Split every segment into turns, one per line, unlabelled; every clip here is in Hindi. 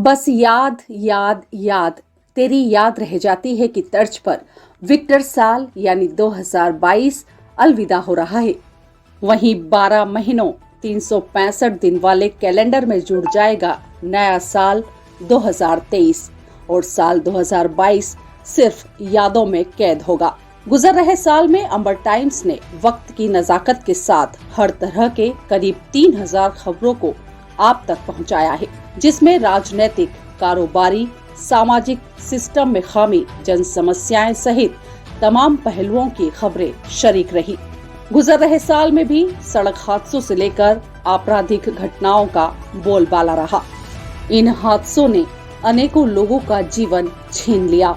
बस याद याद याद तेरी याद रह जाती है की तर्ज पर विक्टर साल यानी 2022 अलविदा हो रहा है। वहीं 12 महीनों 365 दिन वाले कैलेंडर में जुड़ जाएगा नया साल 2023 और साल 2022 सिर्फ यादों में कैद होगा। गुजर रहे साल में अंबर टाइम्स ने वक्त की नजाकत के साथ हर तरह के करीब 3000 खबरों को आप तक पहुंचाया है, जिसमें राजनीतिक, कारोबारी, सामाजिक सिस्टम में खामी, जन समस्याएं सहित तमाम पहलुओं की खबरें शरीक रही। गुजर रहे साल में भी सड़क हादसों से लेकर आपराधिक घटनाओं का बोलबाला रहा। इन हादसों ने अनेकों लोगों का जीवन छीन लिया।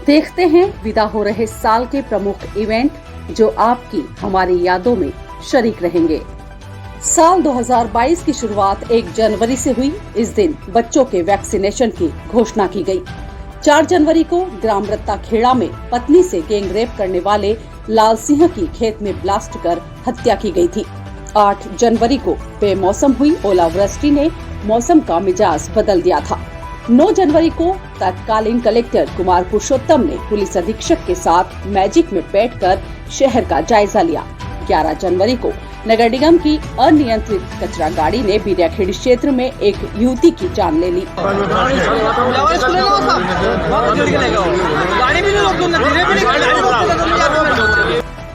देखते हैं विदा हो रहे साल के प्रमुख इवेंट जो आपकी हमारी यादों में शरीक रहेंगे। साल 2022 की शुरुआत 1 जनवरी से हुई। इस दिन बच्चों के वैक्सीनेशन की घोषणा की गई। 4 जनवरी को ग्राम रत्ता खेड़ा में पत्नी से गैंग रेप करने वाले लाल सिंह की खेत में ब्लास्ट कर हत्या की गई थी। 8 जनवरी को बेमौसम हुई ओलावृष्टि ने मौसम का मिजाज बदल दिया था। 9 जनवरी को तत्कालीन कलेक्टर कुमार पुरुषोत्तम ने पुलिस अधीक्षक के साथ मैजिक में बैठकर शहर का जायजा लिया। 11 जनवरी को नगर निगम की अनियंत्रित कचरा गाड़ी ने बिरियाखेड़ी क्षेत्र में एक युवती की जान ले ली।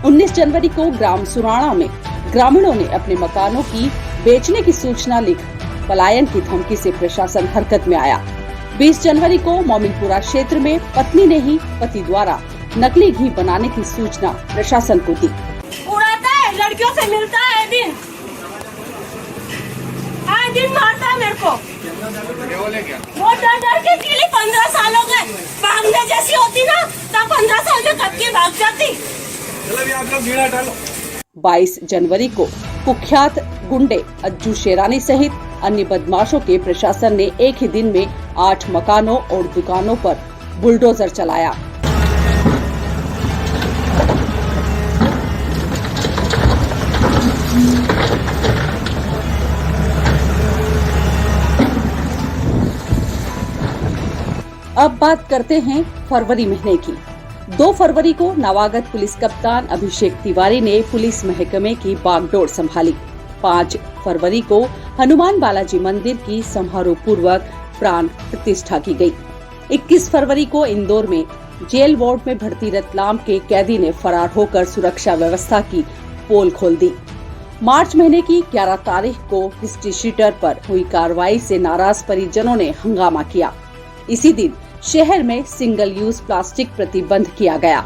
19 जनवरी को ग्राम सुराणा में ग्रामीणों ने अपने मकानों की बेचने की सूचना लिख पलायन की धमकी से प्रशासन हरकत में आया। 20 जनवरी को मोमिनपुरा क्षेत्र में पत्नी ने ही पति द्वारा नकली घी बनाने की सूचना प्रशासन को दी।
लड़कियों से मिलता है दिन मारता है मेरे को। वो डर के लिए 15 साल हो गए। भागने जैसी होती ना तब 15 साल में कब की भाग जाती।
22 जनवरी को कुख्यात गुंडे अज्जू शेरानी सहित अन्य बदमाशों के प्रशासन ने एक ही दिन में 8 मकानों और दुकानों पर बुलडोजर चलाया। अब बात करते हैं फरवरी महीने की। 2 फरवरी को नवागत पुलिस कप्तान अभिषेक तिवारी ने पुलिस महकमे की बागडोर संभाली। 5 फरवरी को हनुमान बालाजी मंदिर की समारोह पूर्वक प्राण प्रतिष्ठा की गई। 21 फरवरी को इंदौर में जेल वार्ड में भर्ती रतलाम के कैदी ने फरार होकर सुरक्षा व्यवस्था की पोल खोल दी। मार्च महीने की 11 तारीख को हिस्ट्री शीटर पर हुई कार्रवाई से नाराज परिजनों ने हंगामा किया। इसी दिन शहर में सिंगल यूज प्लास्टिक प्रतिबंध किया गया।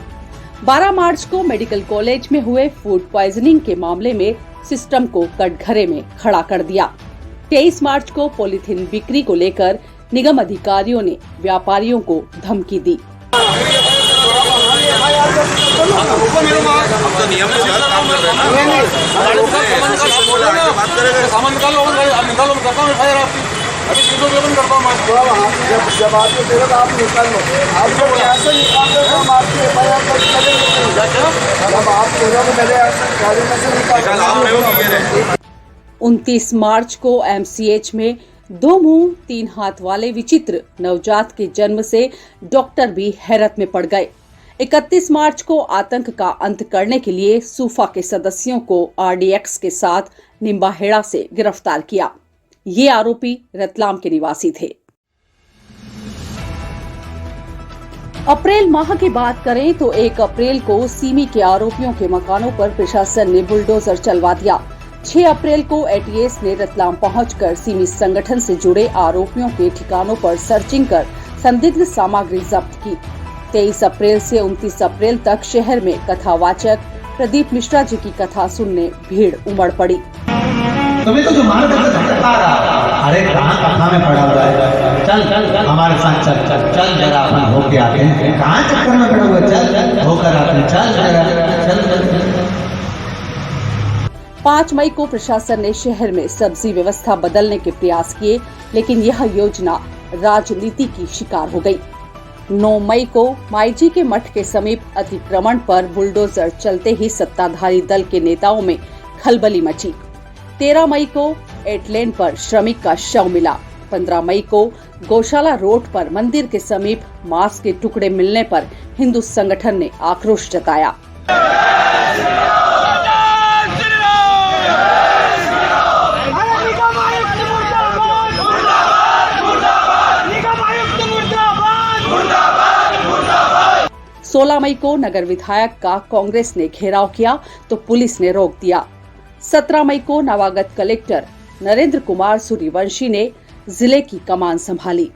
12 मार्च को मेडिकल कॉलेज में हुए फूड पॉइजनिंग के मामले में सिस्टम को कटघरे में खड़ा कर दिया। 23 मार्च को पॉलीथीन बिक्री को लेकर निगम अधिकारियों ने व्यापारियों को धमकी दी।
जब आपको दे आप निकाल लो, आप जब ऐसे निकालते हो हम आपकी FIR दर्ज करेंगे। जब आप पहले गाड़ी में से निकाल।
29 मार्च को MCH में 2 मुंह 3 हाथ वाले विचित्र नवजात के जन्म से डॉक्टर भी हैरत में पड़ गए। 31 मार्च को आतंक का अंत करने के लिए सूफा के सदस्यों को RDX के साथ निम्बाहेड़ा से गिरफ्तार किया। ये आरोपी रतलाम के निवासी थे। अप्रैल माह की बात करें तो 1 अप्रैल को सीमी के आरोपियों के मकानों पर प्रशासन ने बुलडोजर चलवा दिया। 6 अप्रैल को ATS ने रतलाम पहुंचकर सीमी संगठन से जुड़े आरोपियों के ठिकानों पर सर्चिंग कर संदिग्ध सामग्री जब्त की। 23 अप्रैल से 29 अप्रैल तक शहर में कथावाचक प्रदीप मिश्रा जी की कथा सुनने भीड़ उमड़ पड़ी।
तुम्हें तो जो मार करके धक्का रहा, अरे कहाँ कथा में पड़ा हुआ है, चल हमारे साथ चल जरा अपन होके आते हैं। कहाँ चक्कर में पड़ा हुआ है, चल होकर आते हैं, चल।
5 मई को प्रशासन ने शहर में सब्जी व्यवस्था बदलने के प्रयास किए, लेकिन यह योजना राजनीति की शिकार हो गई। 9 मई को माईजी के मठ के समीप अतिक्रमण पर बुलडोजर चलते ही सत्ताधारी दल के नेताओं में खलबली मची। 13 मई को 8 लेन पर श्रमिक का शव मिला। 15 मई को गौशाला रोड पर मंदिर के समीप मांस के टुकड़े मिलने पर हिंदू संगठन ने आक्रोश जताया। सोलह मई को नगर विधायक का कांग्रेस ने घेराव किया तो पुलिस ने रोक दिया। 17 मई को नवागत कलेक्टर नरेंद्र कुमार सूर्यवंशी ने जिले की कमान संभाली।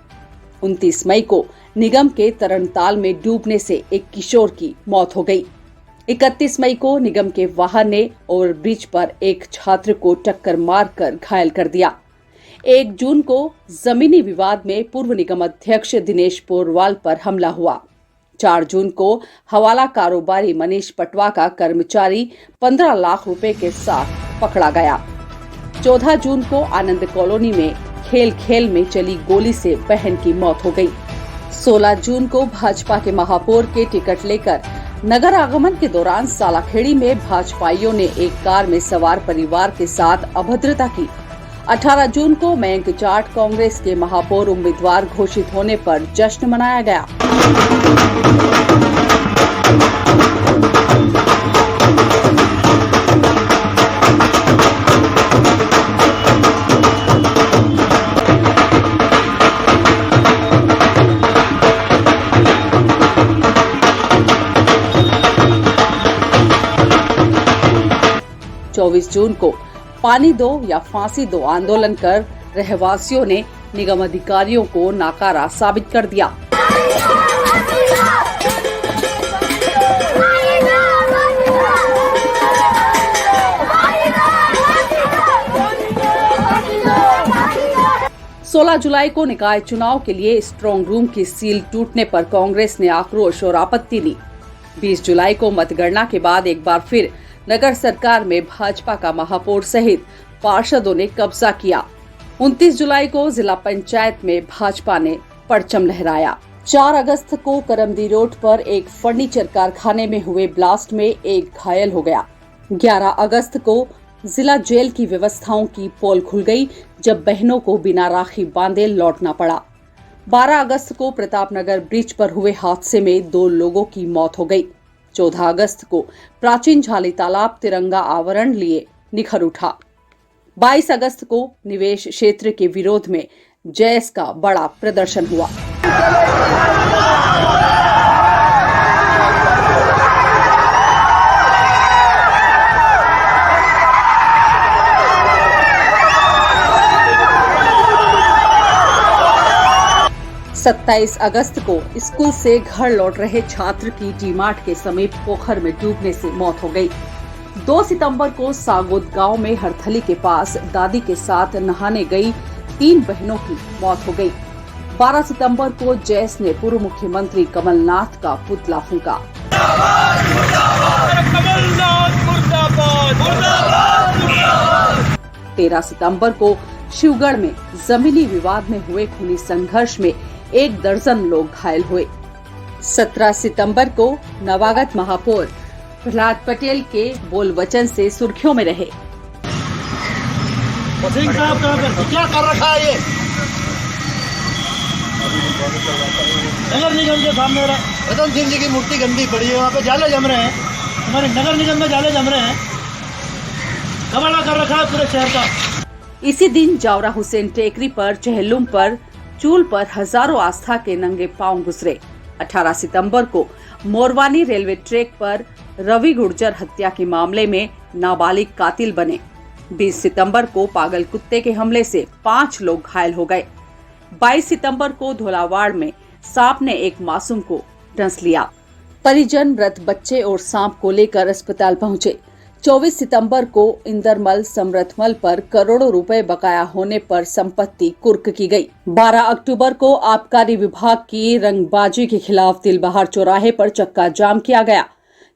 29 मई को निगम के तरणताल में डूबने से एक किशोर की मौत हो गई। 31 मई को निगम के वाहन ने ओवरब्रिज पर एक छात्र को टक्कर मारकर घायल कर दिया। 1 जून को जमीनी विवाद में पूर्व निगम अध्यक्ष दिनेश पोरवाल पर हमला हुआ। 4 जून को हवाला कारोबारी मनीष पटवा का कर्मचारी 15 लाख रुपए के साथ पकड़ा गया। 14 जून को आनंद कॉलोनी में खेल में चली गोली से बहन की मौत हो गई। 16 जून को भाजपा के महापौर के टिकट लेकर नगर आगमन के दौरान सालाखेड़ी में भाजपाइयों ने एक कार में सवार परिवार के साथ अभद्रता की। 18 जून को मयंक जाट कांग्रेस के महापौर उम्मीदवार घोषित होने पर जश्न मनाया गया। चौबीस जून को पानी दो या फांसी दो आंदोलन कर रहवासियों ने निगम अधिकारियों को नाकारा साबित कर दिया। सोलह जुलाई को निकाय चुनाव के लिए स्ट्रांग रूम की सील टूटने पर कांग्रेस ने आक्रोश और आपत्ति ली। 20 जुलाई को मतगणना के बाद एक बार फिर नगर सरकार में भाजपा का महापौर सहित पार्षदों ने कब्जा किया। 29 जुलाई को जिला पंचायत में भाजपा ने परचम लहराया। 4 अगस्त को करमदी रोड पर एक फर्नीचर कारखाने में हुए ब्लास्ट में एक घायल हो गया। 11 अगस्त को जिला जेल की व्यवस्थाओं की पोल खुल गई जब बहनों को बिना राखी बांधे लौटना पड़ा। 12 अगस्त को प्रतापनगर ब्रिज पर हुए हादसे में 2 लोगों की मौत हो गई। 14 अगस्त को प्राचीन झाली तालाब तिरंगा आवरण लिए निखर उठा। 22 अगस्त को निवेश क्षेत्र के विरोध में जैस का बड़ा प्रदर्शन हुआ। सत्ताईस अगस्त को स्कूल से घर लौट रहे छात्र की डीमार्ट के समीप पोखर में डूबने से मौत हो गई। 2 सितंबर को सागोद गांव में हरथली के पास दादी के साथ नहाने गई 3 बहनों की मौत हो गई। 12 सितंबर को जैस ने पूर्व मुख्यमंत्री कमलनाथ का पुतला फूंका। 13 सितंबर को शिवगढ़ में जमीनी विवाद में हुए खूनी संघर्ष में 1 दर्जन लोग घायल हुए। 17 सितंबर को नवागत महापौर प्रहलाद पटेल के बोल वचन से सुर्खियों में रहे।
क्या कर रखा है ये? नगर निगम के सामने रतन सिंह जी की मूर्ति गंदी पड़ी है, वहाँ पे जाले जम रहे हैं। हमारे नगर निगम में जाले जम रहे हैं। कबाड़ा कर रखा है पूरे शहर का।
इसी दिन जावरा हुसैन टेकरी पर चहलुम पर चूल पर हजारों आस्था के नंगे पांव गुजरे। 18 सितंबर को मोरवानी रेलवे ट्रैक पर रवि गुर्जर हत्या के मामले में नाबालिग कातिल बने। 20 सितंबर को पागल कुत्ते के हमले से 5 लोग घायल हो गए। 22 सितंबर को धोलावाड़ में सांप ने एक मासूम को डंस लिया। परिजन मृत बच्चे और सांप को लेकर अस्पताल पहुंचे। 24 सितंबर को इंदरमल समरथमल पर करोड़ों रुपए बकाया होने पर संपत्ति कुर्क की गई। 12 अक्टूबर को आबकारी विभाग की रंगबाजी के खिलाफ तिलबहार चौराहे पर चक्का जाम किया गया।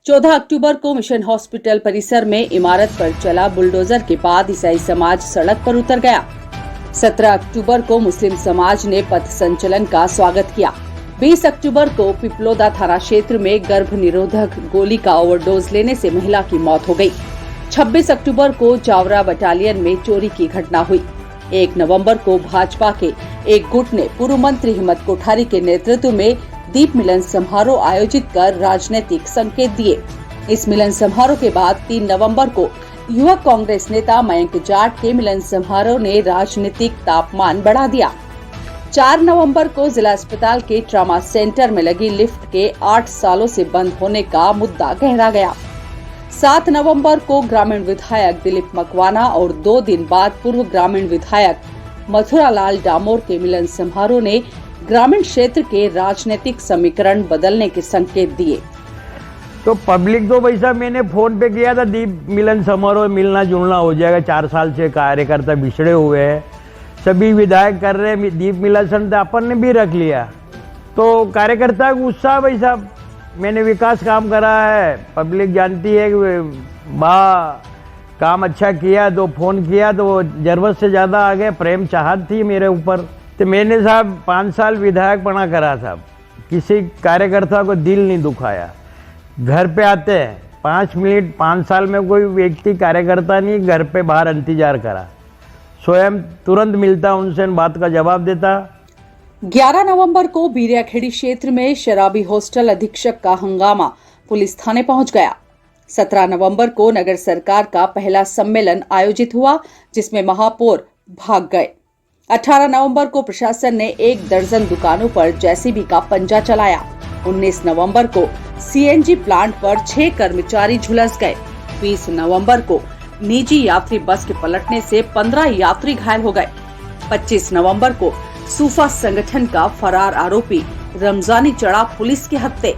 14 अक्टूबर को मिशन हॉस्पिटल परिसर में इमारत पर चला बुलडोजर के बाद ईसाई समाज सड़क पर उतर गया। 17 अक्टूबर को मुस्लिम समाज ने पथ संचलन का स्वागत किया। 20 अक्टूबर को पिपलोदा थाना क्षेत्र में गर्भ निरोधक गोली का ओवरडोज लेने से महिला की मौत हो गई। 26 अक्टूबर को जावरा बटालियन में चोरी की घटना हुई। 1 नवंबर को भाजपा के एक गुट ने पूर्व मंत्री हिम्मत कोठारी के नेतृत्व में दीप मिलन समारोह आयोजित कर राजनीतिक संकेत दिए। इस मिलन समारोह के बाद 3 नवंबर को युवा कांग्रेस नेता मयंक जाट के मिलन समारोह ने राजनीतिक तापमान बढ़ा दिया। 4 नवंबर को जिला अस्पताल के ट्रॉमा सेंटर में लगी लिफ्ट के 8 सालों से बंद होने का मुद्दा गहरा गया। 7 नवंबर को ग्रामीण विधायक दिलीप मकवाना और 2 दिन बाद पूर्व ग्रामीण विधायक मथुरालाल डामोर के मिलन समारोह ने ग्रामीण क्षेत्र के राजनीतिक समीकरण बदलने के संकेत दिए।
तो पब्लिक तो भाई साहब मैंने फोन पे किया था दीप मिलन समारोह, मिलना जुलना हो जाएगा। 4 साल से कार्यकर्ता बिछड़े हुए हैं, सभी विधायक कर रहे हैं दीप मिलन, तो अपन ने भी रख लिया। तो कार्यकर्ता का उत्साह भाई साहब, मैंने विकास काम करा है, पब्लिक जानती है कि काम अच्छा किया, तो फोन किया तो वो जरूरत से ज़्यादा आ गए, प्रेम चाहत थी मेरे ऊपर। तो मैंने साहब 5 साल विधायक बना करा साहब, किसी कार्यकर्ता को दिल नहीं दुखाया। घर पे आते हैं 5 मिनट, 5 साल में कोई व्यक्ति कार्यकर्ता नहीं घर पे बाहर इंतजार करा, स्वयं तुरंत मिलता उनसे, बात का जवाब देता।
11 नवंबर को बीरियाखेड़ी क्षेत्र में शराबी हॉस्टल अधीक्षक का हंगामा पुलिस थाने पहुंच गया। 17 नवंबर को नगर सरकार का पहला सम्मेलन आयोजित हुआ जिसमें महापौर भाग गए। 18 नवंबर को प्रशासन ने 1 दर्जन दुकानों पर जेसीबी का पंजा चलाया। 19 नवंबर को सीएनजी प्लांट पर 6 कर्मचारी झुलस गए। 20 नवंबर को निजी यात्री बस के पलटने से 15 यात्री घायल हो गए। 25 नवंबर को सूफा संगठन का फरार आरोपी रमजानी चढ़ा पुलिस के हत्थे।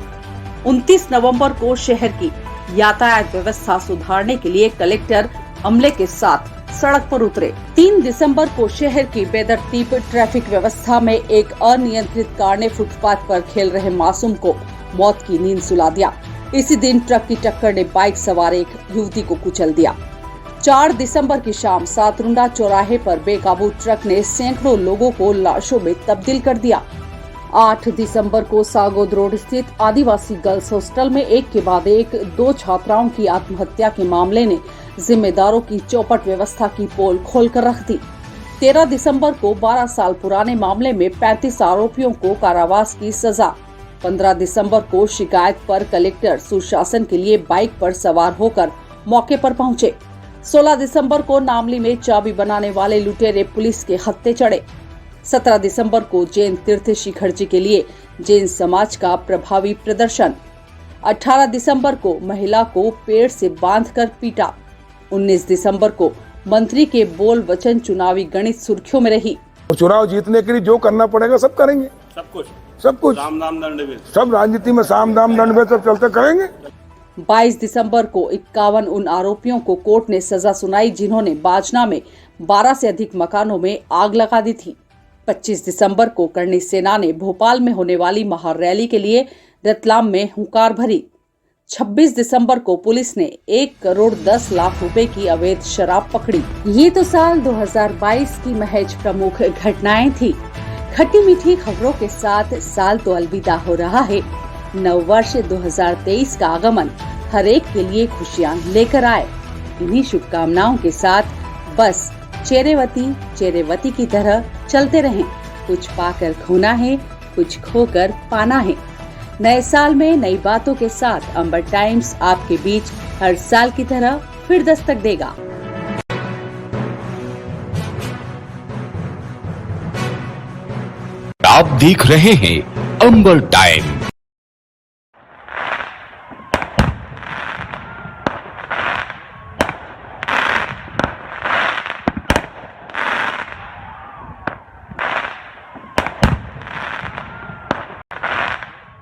29 नवंबर को शहर की यातायात व्यवस्था सुधारने के लिए कलेक्टर अमले के साथ सड़क पर उतरे। 3 दिसंबर को शहर की बेतरतीब ट्रैफिक व्यवस्था में एक अनियंत्रित कार ने फुटपाथ पर खेल रहे मासूम को मौत की नींद सुला दिया। इसी दिन ट्रक की टक्कर ने बाइक सवार एक युवती को कुचल दिया। 4 दिसंबर की शाम सातरुंडा चौराहे पर बेकाबू ट्रक ने सैकड़ों लोगों को लाशों में तब्दील कर दिया। 8 दिसंबर को सागोद रोड स्थित आदिवासी गर्ल्स हॉस्टल में एक के बाद एक 2 छात्राओं की आत्महत्या के मामले ने जिम्मेदारों की चौपट व्यवस्था की पोल खोलकर रख दी। 13 दिसंबर को 12 साल पुराने मामले में 35 आरोपियों को कारावास की सजा। 15 दिसंबर को शिकायत पर कलेक्टर सुशासन के लिए बाइक पर सवार होकर मौके पर पहुंचे। 16 दिसंबर को नामली में चाबी बनाने वाले लुटेरे पुलिस के हत्थे चढ़े। 17 दिसंबर को जैन तीर्थ शिखर जी के लिए जैन समाज का प्रभावी प्रदर्शन। 18 दिसंबर को महिला को पेड़ से बांधकर पीटा। 19 दिसंबर को मंत्री के बोल वचन चुनावी गणित सुर्खियों में रही।
चुनाव जीतने के लिए जो करना पड़ेगा सब करेंगे, सब कुछ साम दाम दंड भेद, सब राजनीति में साम दाम दंड भेद सब चलते करेंगे।
22 दिसंबर को 51 उन आरोपियों को कोर्ट ने सजा सुनाई जिन्होंने बाजना में 12 से अधिक मकानों में आग लगा दी थी। 25 दिसंबर को करणी सेना ने भोपाल में होने वाली महारैली के लिए रतलाम में हुंकार भरी। 26 दिसंबर को पुलिस ने 1 करोड़ 10 लाख रुपए की अवैध शराब पकड़ी। ये तो साल 2022 की महज प्रमुख घटनाएं थी। खट्टी मीठी खबरों के साथ साल तो अलविदा हो रहा है। नववर्ष 2023 का आगमन हर एक के लिए खुशियां लेकर आए। इन्हीं शुभकामनाओं के साथ बस चेरेवती की तरह चलते रहें। कुछ पाकर खोना है, कुछ खोकर पाना है। नए साल में नई बातों के साथ अंबर टाइम्स आपके बीच हर साल की तरह फिर दस्तक देगा।
आप देख रहे हैं अंबर टाइम्स।